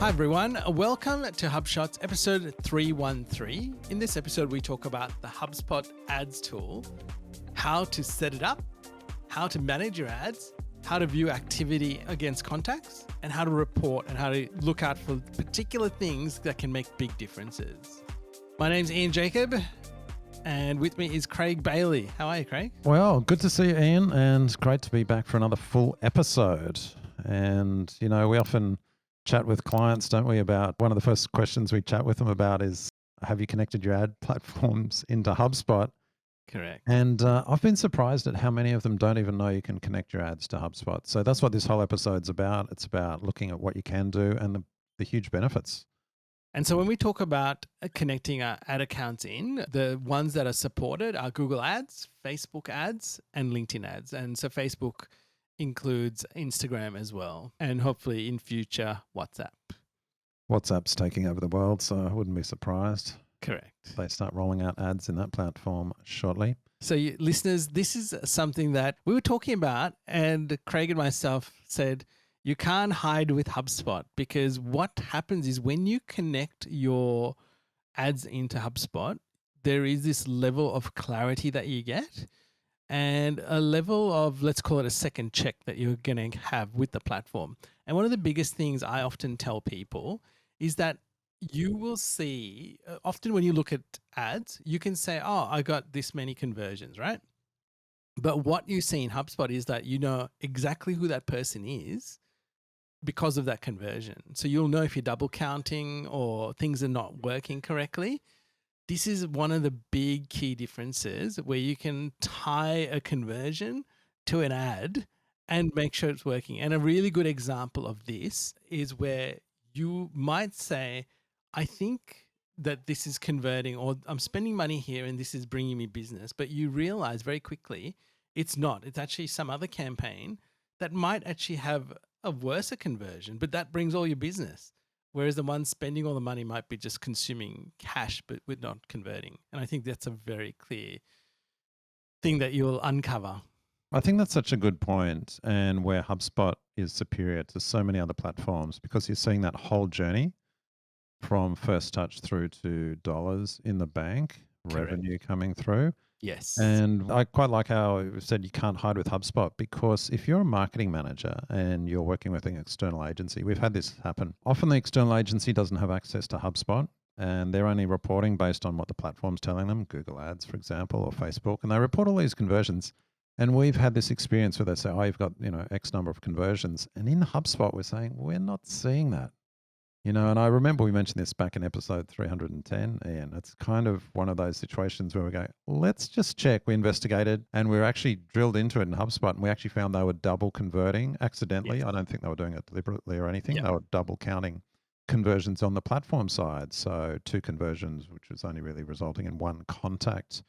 Hi everyone, welcome to HubShots episode 313. In this episode, we talk about the HubSpot Ads Tool, how to set it up, how to manage your ads, how to view activity against contacts, and how to report and how to look out for particular things that can make big differences. My name's Ian Jacob, and with me is Craig Bailey. How are you, Craig? Well, good to see you, Ian, and great to be back for another full episode. And, you know, we often chat with clients, don't we, about one of the first questions we chat with them about is, have you connected your ad platforms into HubSpot? Correct. And I've been surprised at how many of them don't even know you can connect your ads to HubSpot. So that's what this whole episode's about. It's about looking at what you can do and the huge benefits. And so when we talk about connecting our ad accounts in, the ones that are supported are Google Ads, Facebook Ads, and LinkedIn Ads. And so Facebook includes Instagram as well, and hopefully in future, WhatsApp. WhatsApp's taking over the world, so I wouldn't be surprised. Correct. If they start rolling out ads in that platform shortly. So you, listeners, this is something that we were talking about, and Craig and myself said, you can't hide with HubSpot, because what happens is when you connect your ads into HubSpot, there is this level of clarity that you get and a level of, let's call it a second check that you're going to have with the platform. And one of the biggest things I often tell people is that you will see, often when you look at ads, you can say, oh, I got this many conversions, right? But what you see in HubSpot is that you know exactly who that person is because of that conversion. So you'll know if you're double counting or things are not working correctly. This is one of the big key differences where you can tie a conversion to an ad and make sure it's working. And a really good example of this is where you might say, I think that this is converting, or I'm spending money here and this is bringing me business, but you realize very quickly it's not. It's actually some other campaign that might actually have a worse conversion, but that brings all your business. Whereas the one spending all the money might be just consuming cash, but with not converting. And I think that's a very clear thing that you'll uncover. I think that's such a good point, and where HubSpot is superior to so many other platforms, because you're seeing that whole journey from first touch through to dollars in the bank, Correct. revenue coming through. Yes. And I quite like how you said you can't hide with HubSpot, because if you're a marketing manager and you're working with an external agency, we've had this happen. Often the external agency doesn't have access to HubSpot and they're only reporting based on what the platform's telling them, Google Ads, for example, or Facebook, and they report all these conversions. And we've had this experience where they say, oh, you've got, X number of conversions. And in HubSpot, we're saying, we're not seeing that. And I remember we mentioned this back in episode 310, Ian. It's kind of one of those situations where we go, let's just check. We investigated and we actually drilled into it in HubSpot, and we actually found they were double converting accidentally. Yes. I don't think they were doing it deliberately or anything. Yep. They were double counting conversions on the platform side. So 2 conversions, which was only really resulting in 1 contact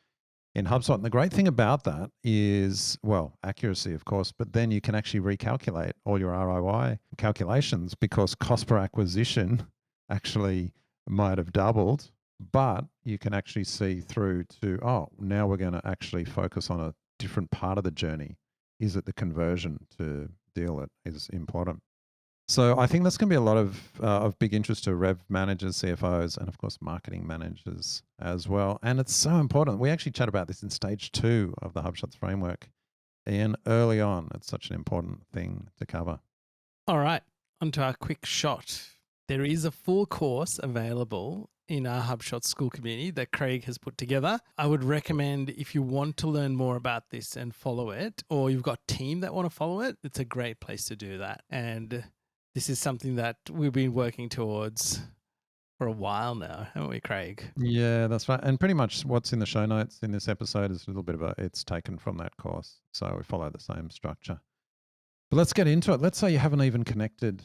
in HubSpot. And the great thing about that is, well, accuracy, of course, but then you can actually recalculate all your ROI calculations, because cost per acquisition actually might have doubled, but you can actually see through to, oh, now we're going to actually focus on a different part of the journey. Is it the conversion to deal it is important? So I think that's going to be a lot of big interest to rev managers, CFOs, and of course marketing managers as well. And it's so important. We actually chat about this in stage 2 of the HubShots framework. And early on, it's such an important thing to cover. All right, onto our quick shot. There is a full course available in our HubShots school community that Craig has put together. I would recommend, if you want to learn more about this and follow it, or you've got a team that want to follow it, it's a great place to do that. And this is something that we've been working towards for a while now, haven't we, Craig? Yeah, that's right. And pretty much what's in the show notes in this episode is a little bit of it's taken from that course. So we follow the same structure. But let's get into it. Let's say you haven't even connected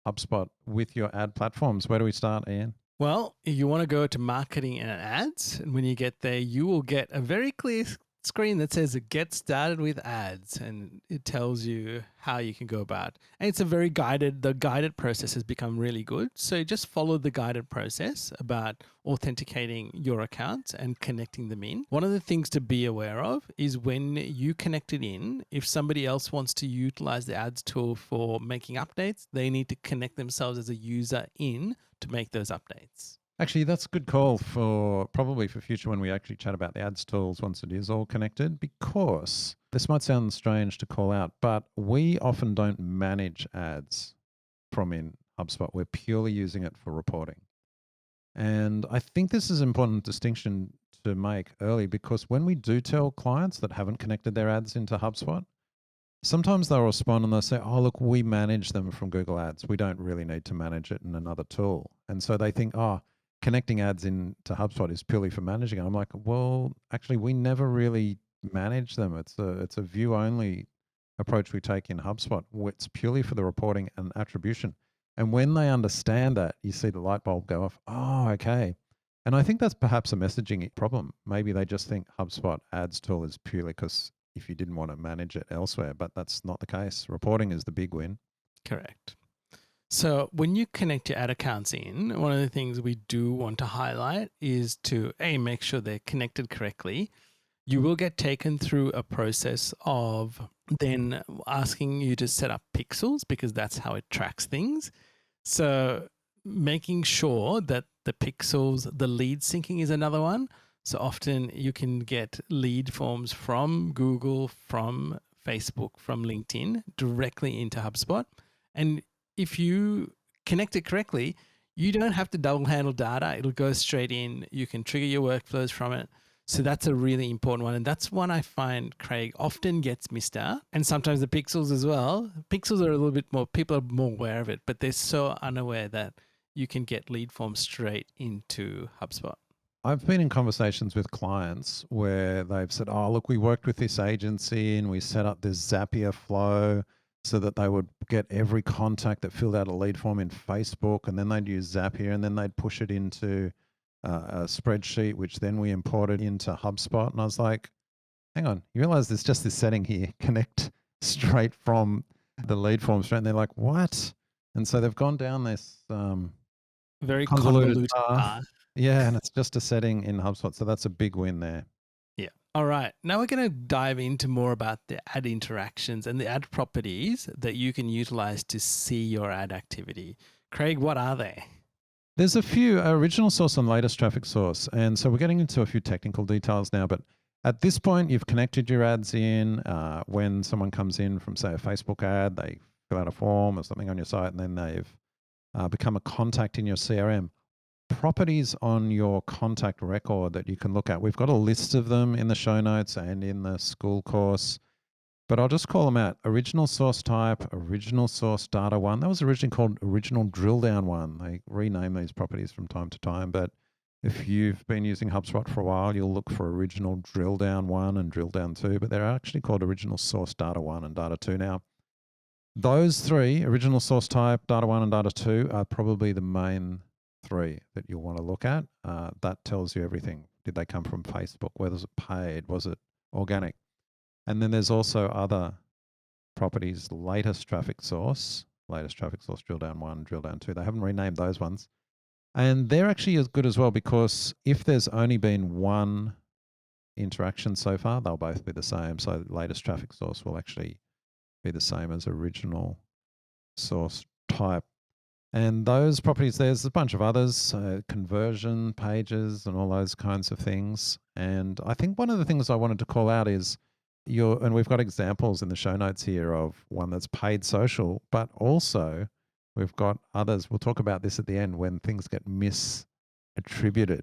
HubSpot with your ad platforms. Where do we start, Ian? Well, you want to go to marketing and ads. And when you get there, you will get a very clear screen that says get started with ads, and it tells you how you can go about. And it's the guided process has become really good. So just follow the guided process about authenticating your accounts and connecting them in. One of the things to be aware of is when you connect it in, if somebody else wants to utilize the ads tool for making updates, they need to connect themselves as a user in to make those updates. Actually, that's a good call for probably for future when we actually chat about the ads tools once it is all connected, because this might sound strange to call out, but we often don't manage ads from in HubSpot. We're purely using it for reporting. And I think this is an important distinction to make early, because when we do tell clients that haven't connected their ads into HubSpot, sometimes they'll respond and they'll say, oh, look, we manage them from Google Ads. We don't really need to manage it in another tool. And so they think, oh, connecting ads into HubSpot is purely for managing it. I'm like, well, actually, we never really manage them. It's a view only approach we take in HubSpot. It's purely for the reporting and attribution. And when they understand that, you see the light bulb go off. Oh, okay. And I think that's perhaps a messaging problem. Maybe they just think HubSpot Ads Tool is purely because if you didn't want to manage it elsewhere, but that's not the case. Reporting is the big win. Correct. So when you connect your ad accounts in, one of the things we do want to highlight is to make sure they're connected correctly. You will get taken through a process of then asking you to set up pixels, because that's how it tracks things. So making sure that the pixels, the lead syncing is another one. So often you can get lead forms from Google, from Facebook, from LinkedIn directly into HubSpot. And if you connect it correctly, you don't have to double handle data. It'll go straight in. You can trigger your workflows from it. So that's a really important one. And that's one I find, Craig, often gets missed out. And sometimes the pixels as well. Pixels are a little bit more, people are more aware of it, but they're so unaware that you can get lead forms straight into HubSpot. I've been in conversations with clients where they've said, oh, look, we worked with this agency and we set up this Zapier flow so that they would get every contact that filled out a lead form in Facebook, and then they'd use Zapier, and then they'd push it into a spreadsheet, which then we imported into HubSpot. And I was like, hang on, you realize there's just this setting here, connect straight from the lead form straight. And they're like, what? And so they've gone down this very convoluted path. Yeah, and it's just a setting in HubSpot. So that's a big win there. Yeah. All right. Now we're going to dive into more about the ad interactions and the ad properties that you can utilize to see your ad activity. Craig, what are they? There's a few: original source and latest traffic source. And so we're getting into a few technical details now, but at this point, you've connected your ads in. When someone comes in from, say, a Facebook ad, they fill out a form or something on your site, and then they've become a contact in your CRM. Properties on your contact record that you can look at. We've got a list of them in the show notes and in the school course, but I'll just call them out. Original source type, original source data one. That was originally called original drill down one. They rename these properties from time to time, but if you've been using HubSpot for a while, you'll look for original drill down one and drill down two, but they're actually called original source data one and data two now. Those three, original source type, data one and data two, are probably the main three that you'll want to look at. That tells you everything. Did they come from Facebook? Was it paid? Was it organic? And then there's also other properties, latest traffic source, drill down one, drill down two. They haven't renamed those ones. And they're actually as good as well, because if there's only been one interaction so far, they'll both be the same. So latest traffic source will actually be the same as original source type. And those properties, there's a bunch of others, conversion pages and all those kinds of things. And I think one of the things I wanted to call out is and we've got examples in the show notes here of one that's paid social, but also we've got others. We'll talk about this at the end, when things get misattributed.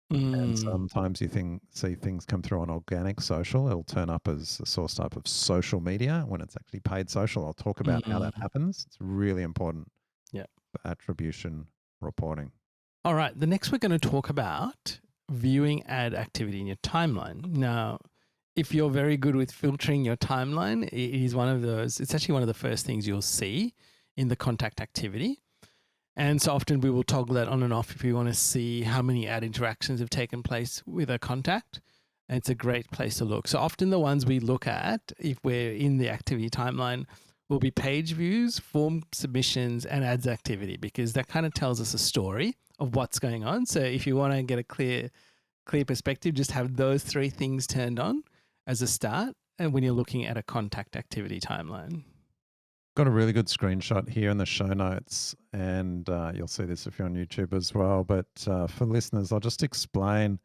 And sometimes you see things come through on organic social. It'll turn up as a source type of social media when it's actually paid social. I'll talk about how that happens. It's really important. Yeah. For attribution reporting. All right. The next we're going to talk about viewing ad activity in your timeline. Now, if you're very good with filtering your timeline, it is one of those, it's actually one of the first things you'll see in the contact activity. And so often we will toggle that on and off if we want to see how many ad interactions have taken place with a contact. and it's a great place to look. So often the ones we look at, if we're in the activity timeline, will be page views, form submissions, and ads activity, because that kind of tells us a story of what's going on. So if you want to get a clear perspective, just have those three things turned on as a start, and when you're looking at a contact activity timeline. Got a really good screenshot here in the show notes, and you'll see this if you're on YouTube as well. But for listeners, I'll just explain.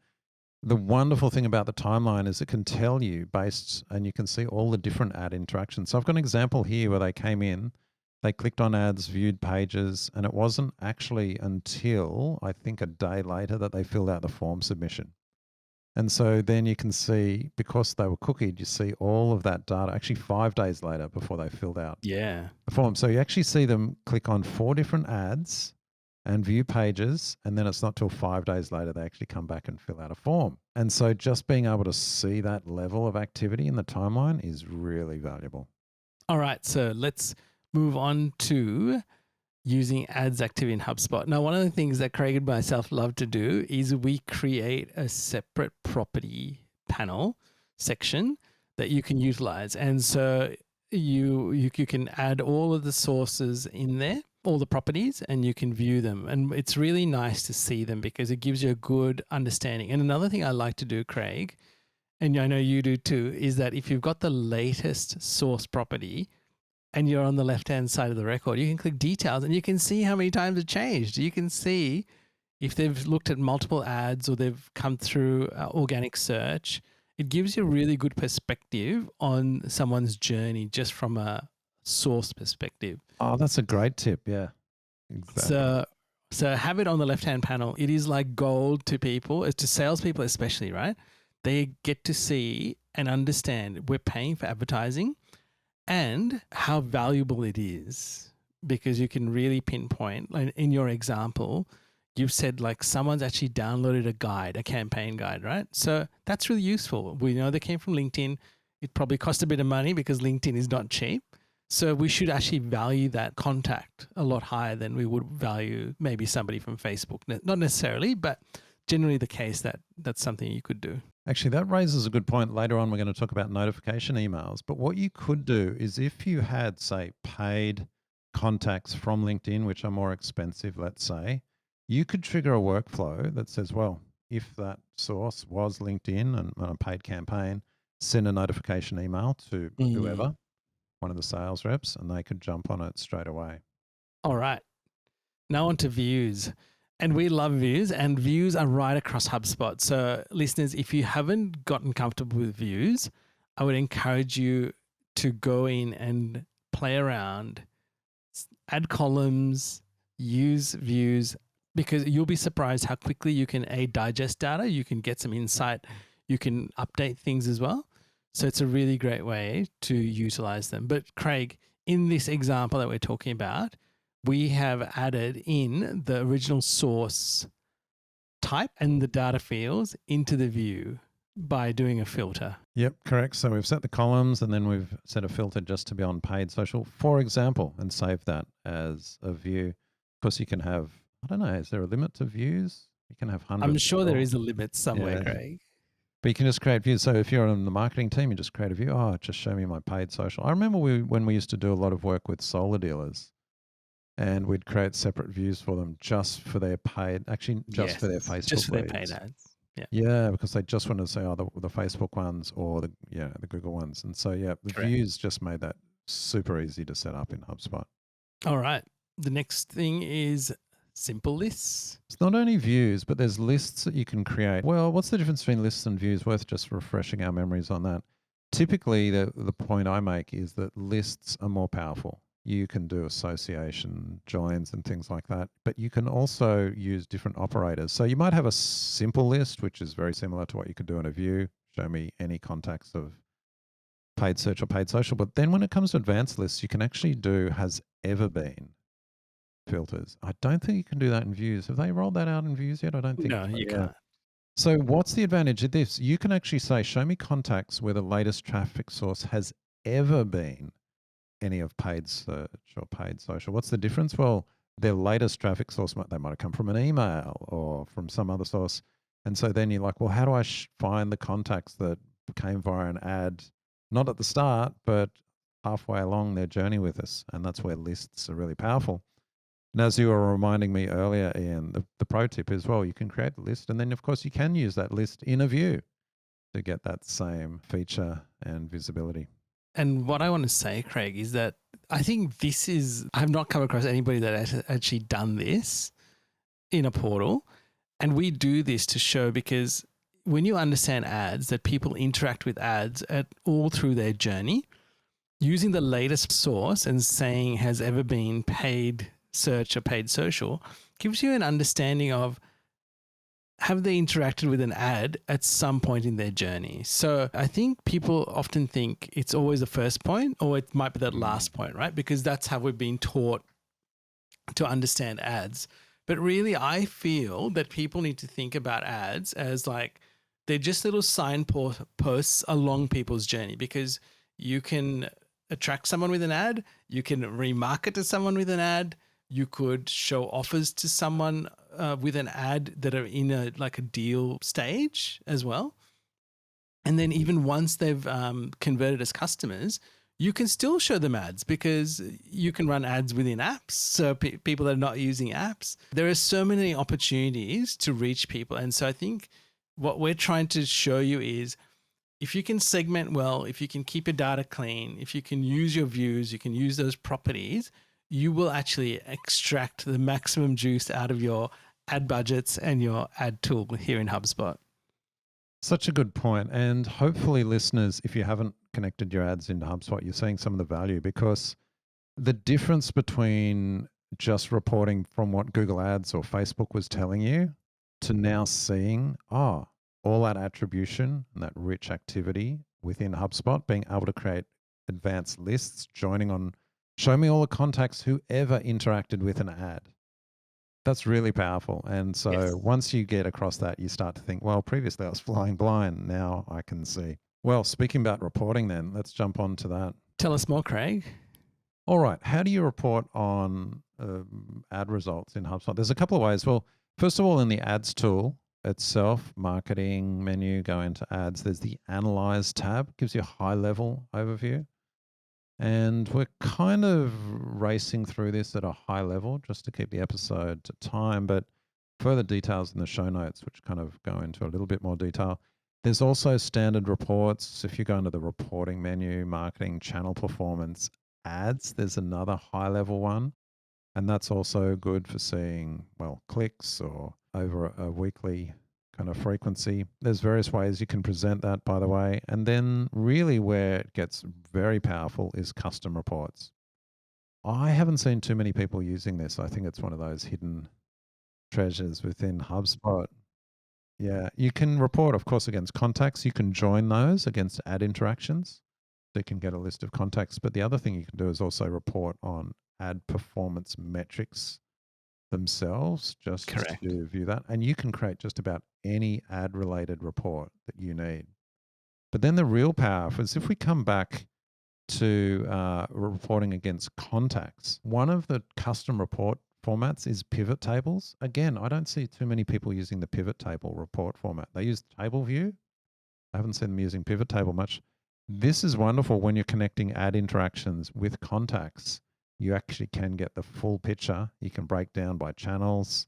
The wonderful thing about the timeline is it can tell you and you can see all the different ad interactions. So I've got an example here where they came in, they clicked on ads, viewed pages, and it wasn't actually until I think a day later that they filled out the form submission. And so then you can see, because they were cookied, you see all of that data actually 5 days later before they filled out Yeah. the form. So you actually see them click on 4 different ads and view pages, and then it's not till 5 days later they actually come back and fill out a form. And so just being able to see that level of activity in the timeline is really valuable. All right, so let's move on to using ads activity in HubSpot. Now, one of the things that Craig and myself love to do is we create a separate property panel section that you can utilize. And so you can add all of the sources in there, all the properties, and you can view them. And it's really nice to see them because it gives you a good understanding. And another thing I like to do, Craig, and I know you do too, is that if you've got the latest source property and you're on the left-hand side of the record, you can click details and you can see how many times it changed. You can see if they've looked at multiple ads or they've come through organic search. It gives you a really good perspective on someone's journey just from a source perspective. Oh, that's a great tip. Yeah, exactly. So have it on the left-hand panel. It is like gold to people, to salespeople especially, right? They get to see and understand we're paying for advertising and how valuable it is, because you can really pinpoint. Like in your example, you've said like someone's actually downloaded a guide, a campaign guide, right? So that's really useful. We know they came from LinkedIn. It probably cost a bit of money because LinkedIn is not cheap. So we should actually value that contact a lot higher than we would value maybe somebody from Facebook. Not necessarily, but generally the case that that's something you could do. Actually, that raises a good point. Later on, we're going to talk about notification emails. But what you could do is if you had, say, paid contacts from LinkedIn, which are more expensive, let's say, you could trigger a workflow that says, well, if that source was LinkedIn and a paid campaign, send a notification email to whoever, one of the sales reps, and they could jump on it straight away. All right. Now on to views. And we love views, and views are right across HubSpot. So listeners, if you haven't gotten comfortable with views, I would encourage you to go in and play around, add columns, use views, because you'll be surprised how quickly you can digest data, you can get some insight, you can update things as well. So it's a really great way to utilize them. But Craig, in this example that we're talking about, we have added in the original source type and the data fields into the view by doing a filter. Yep, correct. So we've set the columns and then we've set a filter just to be on paid social, for example, and save that as a view. Of course, you can have, I don't know, is there a limit to views? You can have hundreds. I'm sure there is a limit somewhere, Craig. But you can just create views. So if you're on the marketing team, you just create a view. Oh, just show me my paid social. I remember when we used to do a lot of work with solar dealers, and we'd create separate views for them just for their paid, actually just for their Facebook just for their leads. paid ads. Yeah. Yeah, because they just wanted to say, oh, the Facebook ones or the Google ones. And so, the views just made that super easy to set up in HubSpot. All right. The next thing is simple lists. It's not only views, but there's lists that you can create. Well, what's the difference between lists and views? Worth just refreshing our memories on that. Typically, the point I make is that lists are more powerful. You can do association, joins, and things like that. But you can also use different operators. So you might have a simple list, which is very similar to what you could do in a view. Show me any contacts of paid search or paid social. But then when it comes to advanced lists, you can actually do has ever been filters. I don't think you can do that in views. Have they rolled that out in views yet? I don't think No, so. you can't. So what's the advantage of this? You can actually say, show me contacts where the latest traffic source has ever been any of paid search or paid social. What's the difference? Well, their latest traffic source, they might have come from an email or from some other source. And so then you're like, well, how do I find the contacts that came via an ad, not at the start, but halfway along their journey with us? And that's where lists are really powerful. And as you were reminding me earlier, Ian, the pro tip is, well, you can create a list, and then of course you can use that list in a view to get that same feature and visibility. And what I want to say, Craig, is that I think I've not come across anybody that has actually done this in a portal. And we do this to show, because when you understand ads, that people interact with ads all through their journey, using the latest source and saying has ever been paid search or paid social gives you an understanding of, have they interacted with an ad at some point in their journey? So I think people often think it's always the first point, or it might be that last point, right? Because that's how we've been taught to understand ads. But really, I feel that people need to think about ads as like they're just little signposts along people's journey, because you can attract someone with an ad, you can remarket to someone with an ad, you could show offers to someone with an ad that are in a deal stage as well. And then even once they've converted as customers, you can still show them ads, because you can run ads within apps. So people that are not using apps, there are so many opportunities to reach people. And so I think what we're trying to show you is, if you can segment well, if you can keep your data clean, if you can use your views, you can use those properties, you will actually extract the maximum juice out of your ad budgets and your ad tool here in HubSpot. Such a good point. And hopefully, listeners, if you haven't connected your ads into HubSpot, you're seeing some of the value, because the difference between just reporting from what Google Ads or Facebook was telling you to now seeing, all that attribution and that rich activity within HubSpot, being able to create advanced lists, show me all the contacts who ever interacted with an ad. That's really powerful. And so Yes. once you get across that, you start to think, well, previously I was flying blind. Now I can see. Well, speaking about reporting then, let's jump on to that. Tell us more, Craig. All right. How do you report on ad results in HubSpot? There's a couple of ways. Well, first of all, in the ads tool itself, marketing menu, go into ads. There's the analyze tab, gives you a high level overview. And we're kind of racing through this at a high level just to keep the episode to time, but further details in the show notes, which kind of go into a little bit more detail. There's also standard reports. If you go into the reporting menu, marketing, channel performance, ads, there's another high level one. And that's also good for seeing, well, clicks or over a weekly kind of frequency. There's various ways you can present that, by the way. And then really where it gets very powerful is custom reports. I haven't seen too many people using this. I think it's one of those hidden treasures within HubSpot. Yeah, you can report, of course, against contacts. You can join those against ad interactions. So you can get a list of contacts. But the other thing you can do is also report on ad performance metrics themselves, just Correct. to view that. And you can create just about any ad related report that you need. But then the real power is if we come back to reporting against contacts, one of the custom report formats is pivot tables. Again, I don't see too many people using the pivot table report format. They use table view. I haven't seen them using pivot table much. This is wonderful when you're connecting ad interactions with contacts. You actually can get the full picture. You can break down by channels,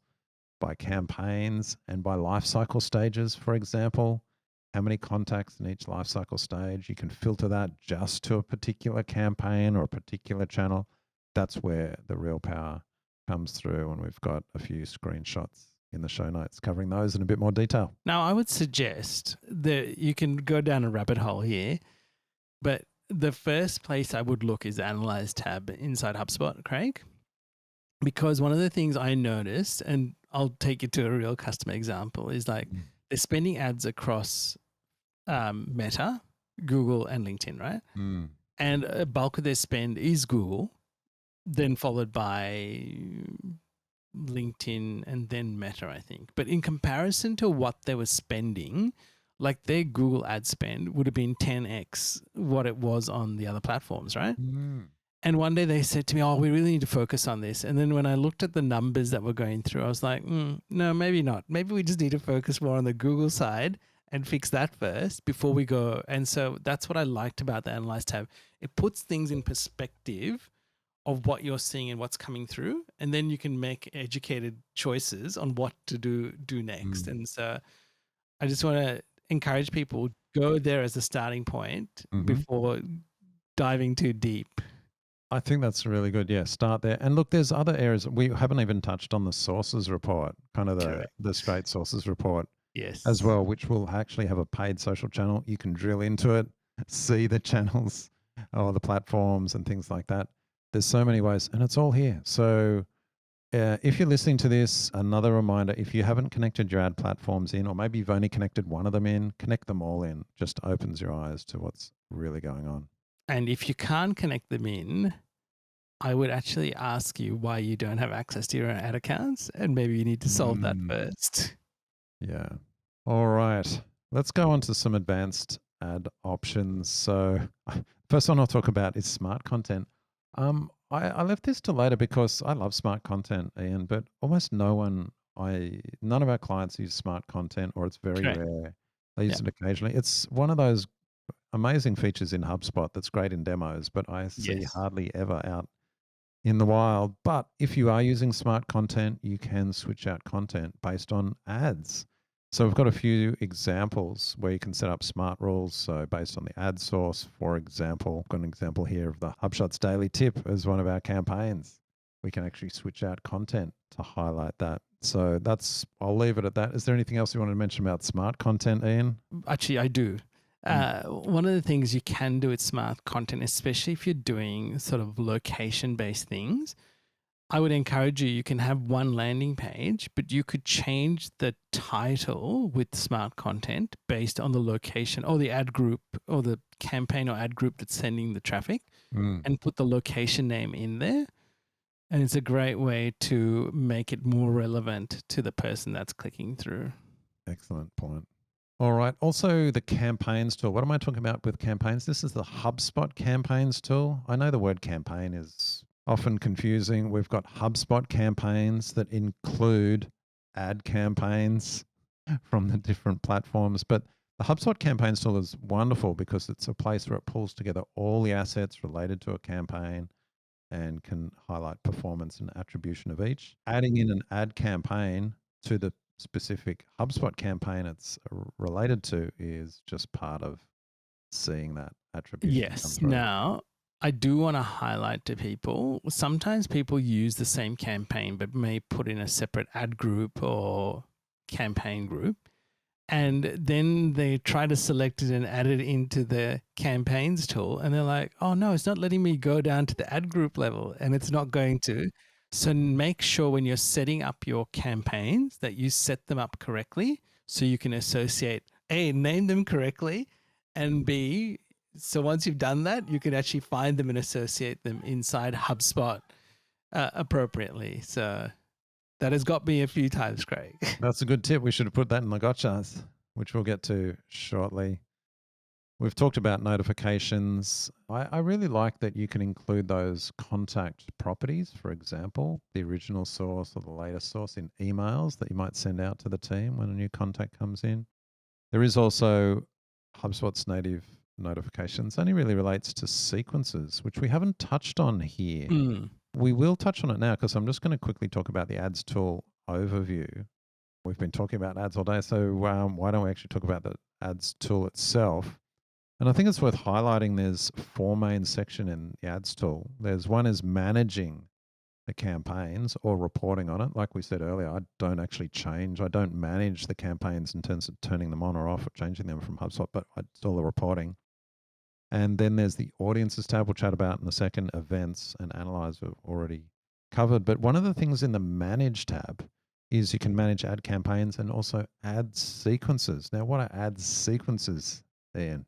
by campaigns, and by lifecycle stages, for example. How many contacts in each lifecycle stage? You can filter that just to a particular campaign or a particular channel. That's where the real power comes through. And we've got a few screenshots in the show notes covering those in a bit more detail. Now, I would suggest that you can go down a rabbit hole here, but the first place I would look is the Analyze tab inside HubSpot, Craig, because one of the things I noticed, and I'll take you to a real customer example, is like they're spending ads across Meta, Google, and LinkedIn, right? And a bulk of their spend is Google, then followed by LinkedIn and then Meta, I think. But in comparison to what they were spending, like their Google ad spend would have been 10x what it was on the other platforms, right? And one day they said to me, "Oh, we really need to focus on this." And then when I looked at the numbers that were going through, I was like, no, maybe not. Maybe we just need to focus more on the Google side and fix that first before we go. And so that's what I liked about the Analyze tab. It puts things in perspective of what you're seeing and what's coming through, and then you can make educated choices on what to do next. And so I just want to encourage people, go there as a starting point before diving too deep. I think that's really good. Yeah, start there. And look, there's other areas. We haven't even touched on the sources report, kind of the straight sources report as well, which will actually have a paid social channel. You can drill into it, see the channels or the platforms and things like that. There's so many ways, and it's all here. So if you're listening to this, another reminder, if you haven't connected your ad platforms in, or maybe you've only connected one of them in, connect them all in. Just opens your eyes to what's really going on. And if you can't connect them in, I would actually ask you why you don't have access to your own ad accounts, and maybe you need to solve that first. Yeah. All right. Let's go on to some advanced ad options. So first one I'll talk about is smart content. I left this to later because I love smart content, Ian, but almost none of our clients use smart content, or it's very rare. They use it occasionally. It's one of those amazing features in HubSpot that's great in demos, but I see hardly ever out in the wild. But if you are using smart content, you can switch out content based on ads. So we've got a few examples where you can set up smart rules. So based on the ad source, for example, I've got an example here of the HubShots daily tip as one of our campaigns. We can actually switch out content to highlight that. So I'll leave it at that. Is there anything else you want to mention about smart content, Ian? Actually, I do. One of the things you can do with smart content, especially if you're doing sort of location-based things, I would encourage you can have one landing page, but you could change the title with smart content based on the location or the ad group or the campaign or ad group that's sending the traffic, and put the location name in there. And it's a great way to make it more relevant to the person that's clicking through. Excellent point. All right. Also, the campaigns tool. What am I talking about with campaigns? This is the HubSpot campaigns tool. I know the word campaign is often confusing. We've got HubSpot campaigns that include ad campaigns from the different platforms. But the HubSpot campaigns tool is wonderful because it's a place where it pulls together all the assets related to a campaign and can highlight performance and attribution of each. Adding in an ad campaign to the specific HubSpot campaign it's related to is just part of seeing that attribution. Yes. Now, I do want to highlight to people, sometimes people use the same campaign, but may put in a separate ad group or campaign group. And then they try to select it and add it into the campaigns tool. And they're like, oh no, it's not letting me go down to the ad group level, and it's not going to. So make sure when you're setting up your campaigns that you set them up correctly so you can associate, A, name them correctly, and B, so once you've done that, you can actually find them and associate them inside HubSpot appropriately. So that has got me a few times, Craig. That's a good tip. We should have put that in the gotchas, which we'll get to shortly. We've talked about notifications. I really like that you can include those contact properties, for example, the original source or the latest source in emails that you might send out to the team when a new contact comes in. There is also HubSpot's native notifications, only really relates to sequences, which we haven't touched on here. We will touch on it now because I'm just going to quickly talk about the ads tool overview. We've been talking about ads all day, so why don't we actually talk about the ads tool itself? And I think it's worth highlighting there's 4 main sections in the ads tool. There's one is managing the campaigns or reporting on it. Like we said earlier, I don't manage the campaigns in terms of turning them on or off or changing them from HubSpot, but it's all the reporting. And then there's the audiences tab we'll chat about in a second, events and analyze we've already covered. But one of the things in the manage tab is you can manage ad campaigns and also ad sequences. Now, what are ad sequences, Ian?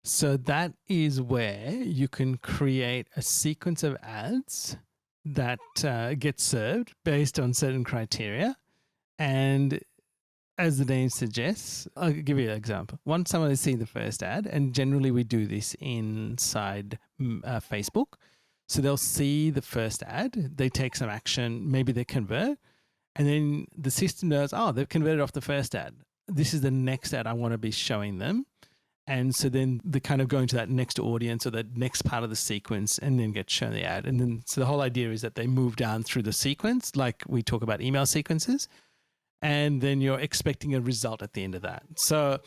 So that is where you can create a sequence of ads that get served based on certain criteria. And as the name suggests, I'll give you an example. Once someone has seen the first ad, and generally we do this inside Facebook. So they'll see the first ad, they take some action, maybe they convert, and then the system knows, oh, they've converted off the first ad. This is the next ad I want to be showing them. And so then they kind of go into that next audience or that next part of the sequence and then get shown the ad. And then, so the whole idea is that they move down through the sequence, like we talk about email sequences, and then you're expecting a result at the end of that. So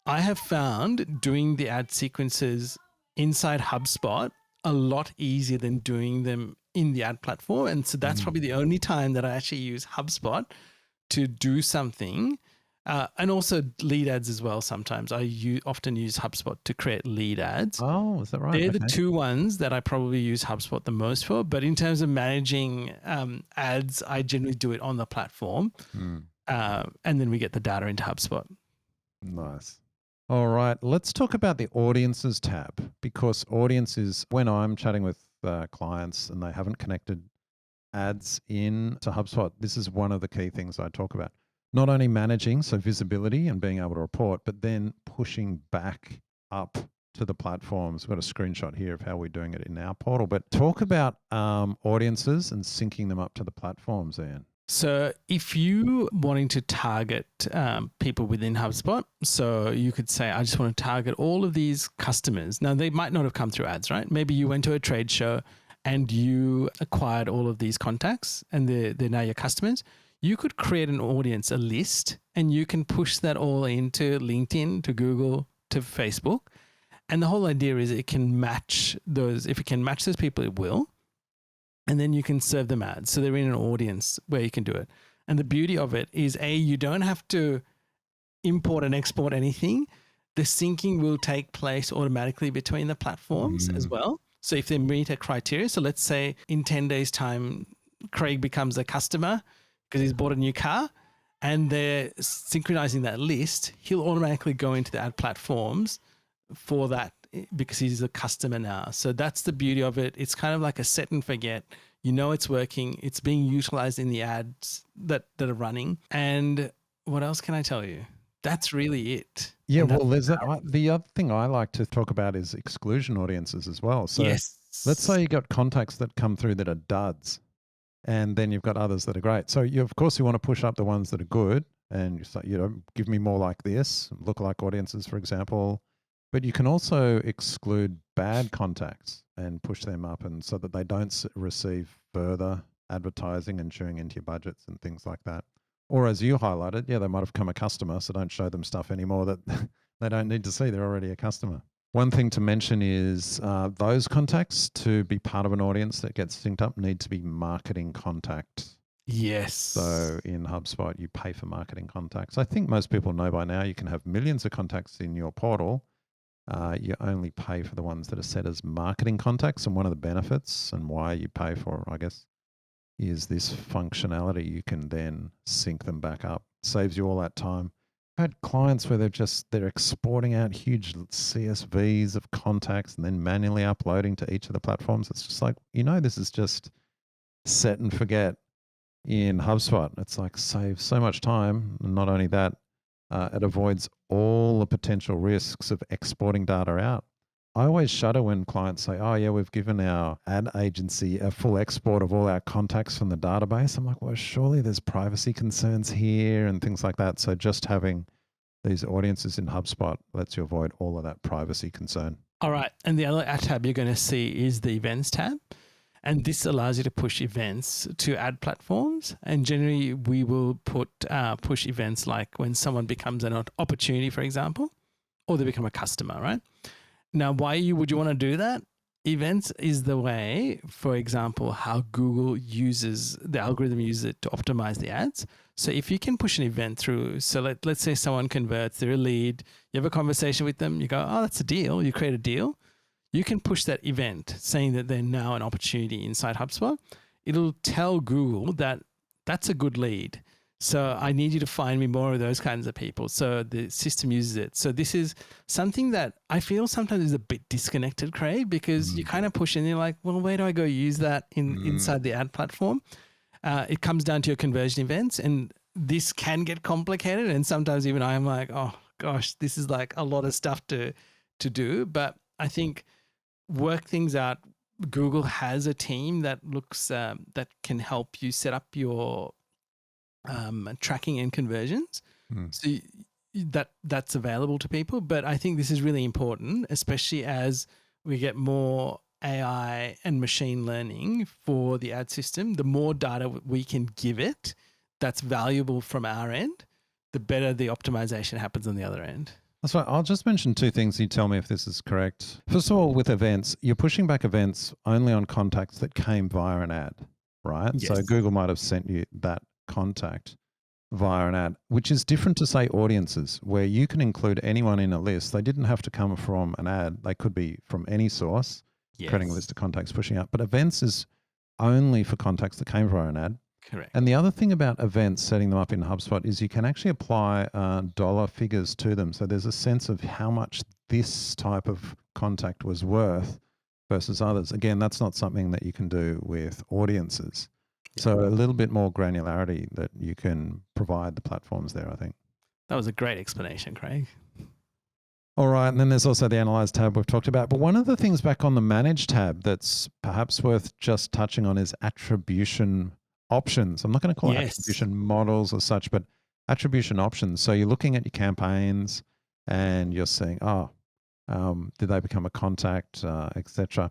I have found doing the ad sequences inside HubSpot a lot easier than doing them in the ad platform. And so that's probably the only time that I actually use HubSpot to do something. And also lead ads as well. Sometimes I often use HubSpot to create lead ads. Oh, is that right? They're the two ones that I probably use HubSpot the most for. But in terms of managing ads, I generally do it on the platform. And then we get the data into HubSpot. Nice. All right. Let's talk about the audiences tab, because audiences, when I'm chatting with clients and they haven't connected ads in to HubSpot, this is one of the key things I talk about. Not only managing, so visibility and being able to report, but then pushing back up to the platforms. We've got a screenshot here of how we're doing it in our portal. But talk about audiences and syncing them up to the platforms, Ian. So if you wanting to target people within HubSpot, so you could say, I just want to target all of these customers. Now, they might not have come through ads, right? Maybe you went to a trade show and you acquired all of these contacts and they're now your customers. You could create an audience, a list, and you can push that all into LinkedIn, to Google, to Facebook. And the whole idea is it can match those. If it can match those people, it will. And then you can serve them ads. So they're in an audience where you can do it. And the beauty of it is, you don't have to import and export anything. The syncing will take place automatically between the platforms as well. So if they meet a criteria, so let's say in 10 days' time, Craig becomes a customer because he's bought a new car and they're synchronizing that list, he'll automatically go into the ad platforms for that because he's a customer now. So that's the beauty of it. It's kind of like a set and forget. You know it's working. It's being utilized in the ads that are running. And what else can I tell you? That's really it. Yeah, well, there's the other thing I like to talk about is exclusion audiences as well. So yes. Let's say you got contacts that come through that are duds, and then you've got others that are great. So of course you want to push up the ones that are good, and you say, give me more like this, lookalike audiences, for example. But you can also exclude bad contacts and push them up, and so that they don't receive further advertising and chewing into your budgets and things like that. Or as you highlighted, they might have become a customer, so don't show them stuff anymore that they don't need to see. They're already a customer. One thing to mention is those contacts, to be part of an audience that gets synced up, need to be marketing contacts. Yes. So in HubSpot, you pay for marketing contacts. I think most people know by now you can have millions of contacts in your portal. You only pay for the ones that are set as marketing contacts. And one of the benefits and why you pay for, I guess, is this functionality. You can then sync them back up. Saves you all that time. I've had clients where they're exporting out huge CSVs of contacts and then manually uploading to each of the platforms. It's just like, this is just set and forget in HubSpot. It's like saves so much time. And not only that, it avoids all the potential risks of exporting data out. I always shudder when clients say, oh yeah, we've given our ad agency a full export of all our contacts from the database. I'm like, well, surely there's privacy concerns here and things like that. So just having these audiences in HubSpot lets you avoid all of that privacy concern. All right. And the other tab you're going to see is the events tab. And this allows you to push events to ad platforms. And generally we will push events like when someone becomes an opportunity, for example, or they become a customer, right? Now, would you want to do that? Events is the way, for example, how Google uses, the algorithm uses it to optimize the ads. So if you can push an event through, so let's say someone converts, they're a lead, you have a conversation with them, you go, oh, that's a deal, you create a deal. You can push that event saying that they're now an opportunity inside HubSpot. It'll tell Google that that's a good lead. So I need you to find me more of those kinds of people. So the system uses it. So this is something that I feel sometimes is a bit disconnected, Craig, because you kind of push and you're like, well, where do I go use that inside the ad platform? It comes down to your conversion events, and this can get complicated. And sometimes even I'm like, oh gosh, this is like a lot of stuff to do. But I think work things out Google has a team that looks that can help you set up your tracking and conversions. Mm. So that's available to people. But I think this is really important, especially as we get more AI and machine learning for the ad system. The more data we can give it that's valuable from our end, the better the optimization happens on the other end. That's right. I'll just mention two things. You tell me if this is correct. First of all, with events, you're pushing back events only on contacts that came via an ad, right? So Yes. Google might have sent you that contact via an ad, which is different to, say, audiences, where you can include anyone in a list. They didn't have to come from an ad. They could be from any source, creating a Yes. list of contacts, pushing out. But events is only for contacts that came via an ad. Correct. And the other thing about events, setting them up in HubSpot, is you can actually apply dollar figures to them. So there's a sense of how much this type of contact was worth versus others. Again, that's not something that you can do with audiences. Yeah. So a little bit more granularity that you can provide the platforms there, I think. That was a great explanation, Craig. All right. And then there's also the Analyze tab we've talked about. But one of the things back on the Manage tab that's perhaps worth just touching on is attribution options. I'm not going to call it Yes. attribution models or such, but attribution options. So you're looking at your campaigns and you're saying, did they become a contact, etc.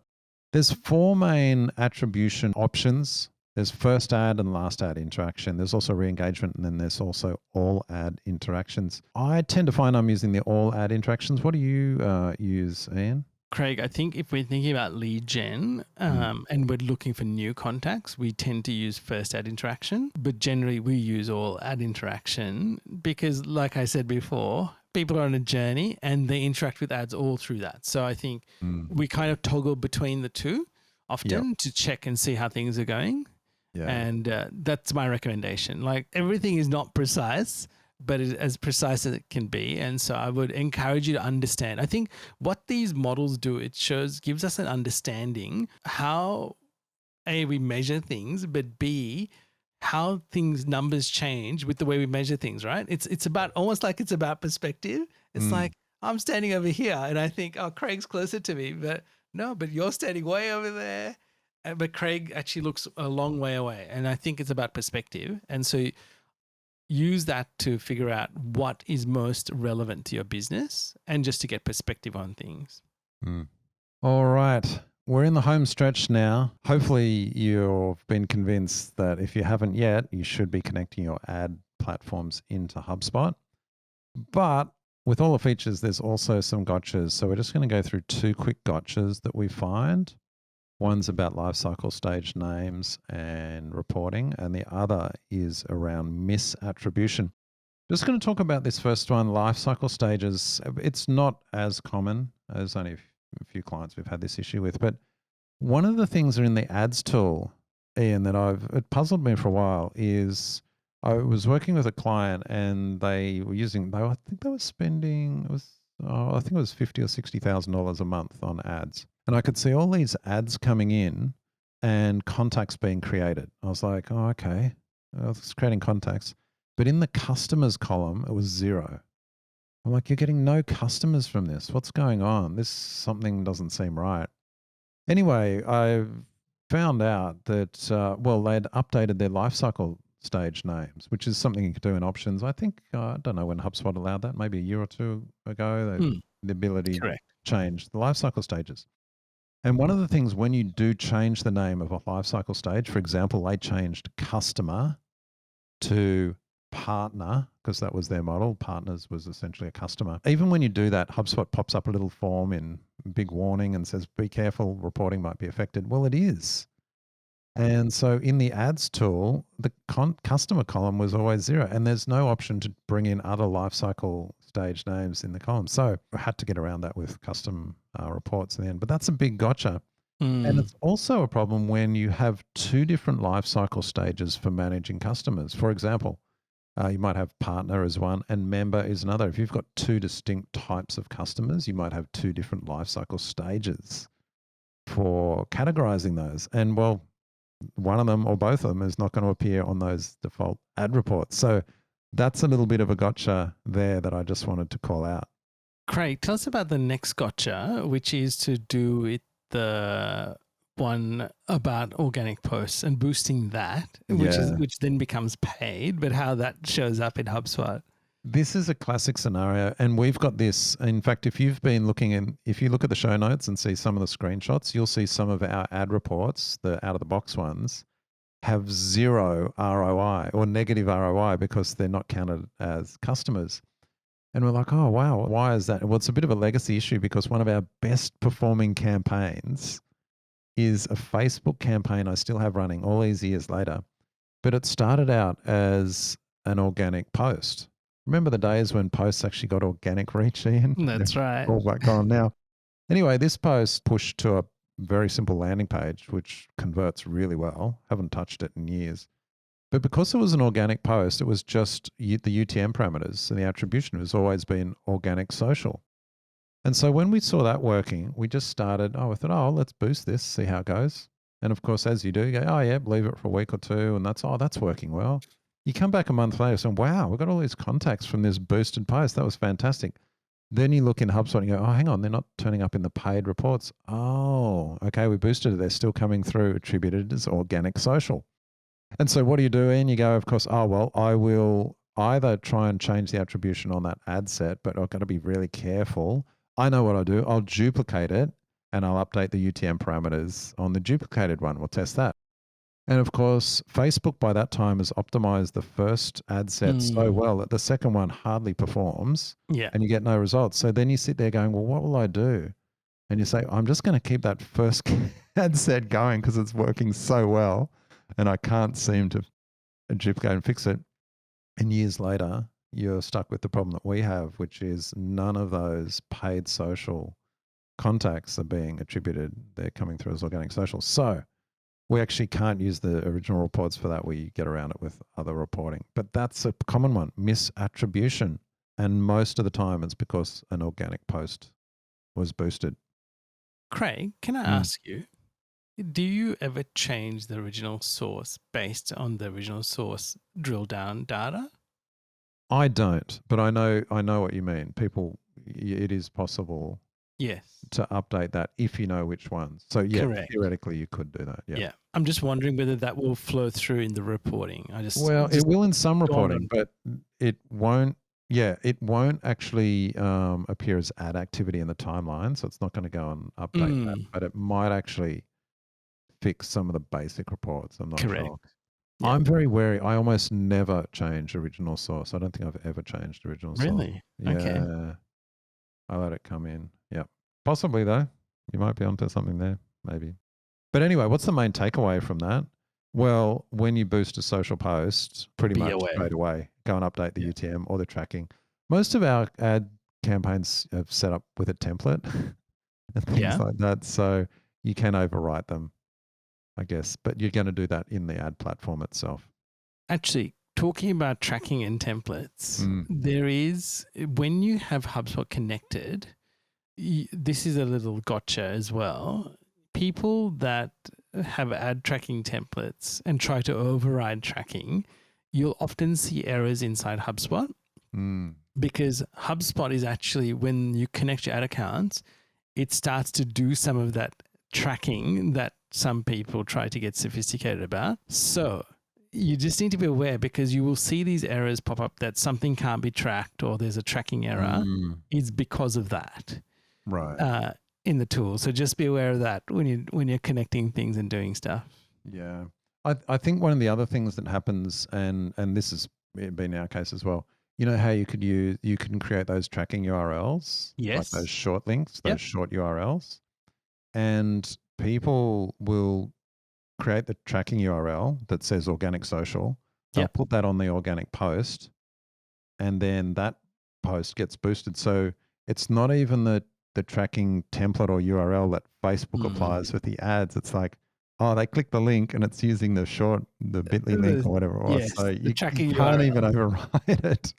There's 4 main attribution options. There's first ad and last ad interaction. There's also re-engagement, and then there's also all ad interactions. I tend to find I'm using the all ad interactions. What do you use, Ian? Craig, I think if we're thinking about lead gen and we're looking for new contacts, we tend to use first ad interaction, but generally we use all ad interaction because, like I said before, people are on a journey and they interact with ads all through that. So I think we kind of toggle between the two often to check and see how things are going. Yeah. And that's my recommendation. Like everything is not precise, but it is as precise as it can be. And so I would encourage you to understand. I think what these models do, it gives us an understanding how A, we measure things, but B, how numbers change with the way we measure things, right? It's about almost like it's about perspective. It's like I'm standing over here and I think, oh, Craig's closer to me, but no, but you're standing way over there. But Craig actually looks a long way away. And I think it's about perspective. And so use that to figure out what is most relevant to your business and just to get perspective on things. All right. We're in the home stretch now. Hopefully you've been convinced that if you haven't yet, you should be connecting your ad platforms into HubSpot. But with all the features, there's also some gotchas. So we're just going to go through 2 quick gotchas that we find. One's about lifecycle stage names and reporting, and the other is around misattribution. Just going to talk about this first one, lifecycle stages. It's not as common. There's only a few clients we've had this issue with, but one of the things that are in the ads tool, Ian, that it puzzled me for a while is I was working with a client and they were using, I think they were spending, I think it was $50,000 or $60,000 a month on ads. And I could see all these ads coming in and contacts being created. I was like, oh, okay. I was creating contacts. But in the customers column, it was 0. I'm like, you're getting no customers from this. What's going on? Something doesn't seem right. Anyway, I found out that, they'd updated their lifecycle stage names, which is something you could do in options. I think, I don't know when HubSpot allowed that, maybe a year or 2 ago, the ability to change the lifecycle stages. And one of the things when you do change the name of a lifecycle stage, for example, they changed customer to partner because that was their model. Partners was essentially a customer. Even when you do that, HubSpot pops up a little form in big warning and says, be careful, reporting might be affected. Well, it is. And so in the ads tool, the customer column was always 0, and there's no option to bring in other lifecycle stage names in the column. So I had to get around that with custom reports in the end. But that's a big gotcha. And it's also a problem when you have 2 different lifecycle stages for managing customers. For example, you might have partner as one and member is another. If you've got 2 distinct types of customers, you might have 2 different lifecycle stages for categorizing those. And well, one of them or both of them is not going to appear on those default ad reports. So that's a little bit of a gotcha there that I just wanted to call out. Craig, tell us about the next gotcha, which is to do with the one about organic posts and boosting that, Yeah. which then becomes paid, but how that shows up in HubSpot. This is a classic scenario, and we've got this. In fact, if you've been looking in, if you look at the show notes and see some of the screenshots, you'll see some of our ad reports, the out of the box ones, have zero ROI or negative ROI because they're not counted as customers. And we're like, oh, wow, why is that? Well, it's a bit of a legacy issue because one of our best performing campaigns is a Facebook campaign I still have running all these years later. But it started out as an organic post. Remember the days when posts actually got organic reach, Ian? That's right. All back on now. Anyway, this post pushed to a very simple landing page, which converts really well. Haven't touched it in years. But because it was an organic post, it was just the UTM parameters and the attribution has always been organic social. And so when we saw that working, we just started, we thought, let's boost this, see how it goes. And of course, as you do, you go, leave it for a week or two. And that's working well. You come back a month later saying, wow, we've got all these contacts from this boosted post. That was fantastic. Then you look in HubSpot and you go, hang on, they're not turning up in the paid reports. Oh, okay, we boosted it. They're still coming through attributed as organic social. And so what do you do, Ian? You go, of course, I will either try and change the attribution on that ad set, but I've got to be really careful. I know what I'll do. I'll duplicate it and I'll update the UTM parameters on the duplicated one. We'll test that. And of course, Facebook by that time has optimized the first ad set so well that the second one hardly performs and you get no results. So then you sit there going, well, what will I do? And you say, I'm just going to keep that first ad set going because it's working so well and I can't seem to duplicate and fix it. And years later, you're stuck with the problem that we have, which is none of those paid social contacts are being attributed. They're coming through as organic social. So we actually can't use the original reports for that. We get around it with other reporting. But that's a common one, misattribution. And most of the time it's because an organic post was boosted. Craig, can I ask you, do you ever change the original source based on the original source drill down data? I don't, but I know what you mean. It is possible to update that if you know which ones. So Correct. Theoretically you could do that. Yeah. I'm just wondering whether that will flow through in the reporting. It will in some reporting, but it won't. Yeah, it won't actually appear as ad activity in the timeline, so it's not going to go and update that. But it might actually fix some of the basic reports. I'm not sure. Yeah. I'm very wary. I almost never change original source. I don't think I've ever changed original source. Really? Yeah. Okay. I let it come in. Yeah. Possibly though. You might be onto something there, maybe. But anyway, what's the main takeaway from that? Well, when you boost a social post, pretty much straight away, go and update the UTM or the tracking. Most of our ad campaigns have set up with a template and things like that. So you can overwrite them, I guess, but you're going to do that in the ad platform itself. Actually, talking about tracking and templates, there is, when you have HubSpot connected, this is a little gotcha as well. People that have ad tracking templates and try to override tracking, you'll often see errors inside HubSpot because HubSpot is actually, when you connect your ad accounts, it starts to do some of that tracking that some people try to get sophisticated about. So you just need to be aware because you will see these errors pop up that something can't be tracked or there's a tracking error. It's because of that. Right. In the tool. So just be aware of that when you're connecting things and doing stuff. Yeah. I think one of the other things that happens, and this has been our case as well, you know how you can create those tracking URLs? Yes. Like those short links, those short URLs. And people will create the tracking URL that says organic social. They'll put that on the organic post and then that post gets boosted. So it's not even the tracking template or URL that Facebook applies with the ads. It's like, they click the link and it's using the bit.ly link or whatever it was. Yes, so you can't URL. even override it.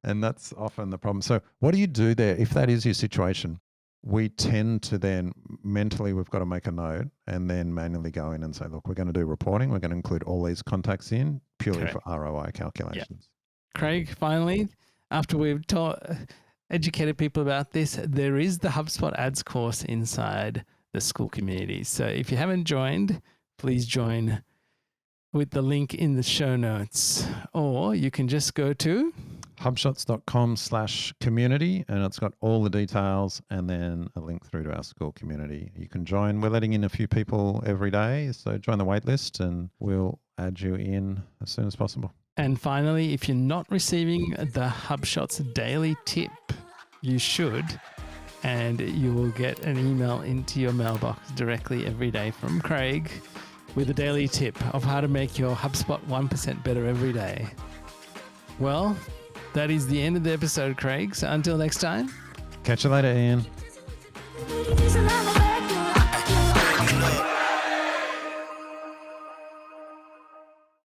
And that's often the problem. So what do you do there? If that is your situation, we tend to then mentally, we've got to make a note and then manually go in and say, look, we're going to do reporting. We're going to include all these contacts in purely for ROI calculations. Craig, finally, after we've educated people about this, there is the HubSpot ads course inside the school community. So if you haven't joined, please join with the link in the show notes, or you can just go to HubShots.com/community, and it's got all the details and then a link through to our school community. You can join. We're letting in a few people every day, so join the wait list and we'll add you in as soon as possible. And finally, if you're not receiving the HubShots daily tip, you should, and you will get an email into your mailbox directly every day from Craig with a daily tip of how to make your HubSpot 1% better every day. Well, that is the end of the episode, Craig. So until next time. Catch you later, Ian.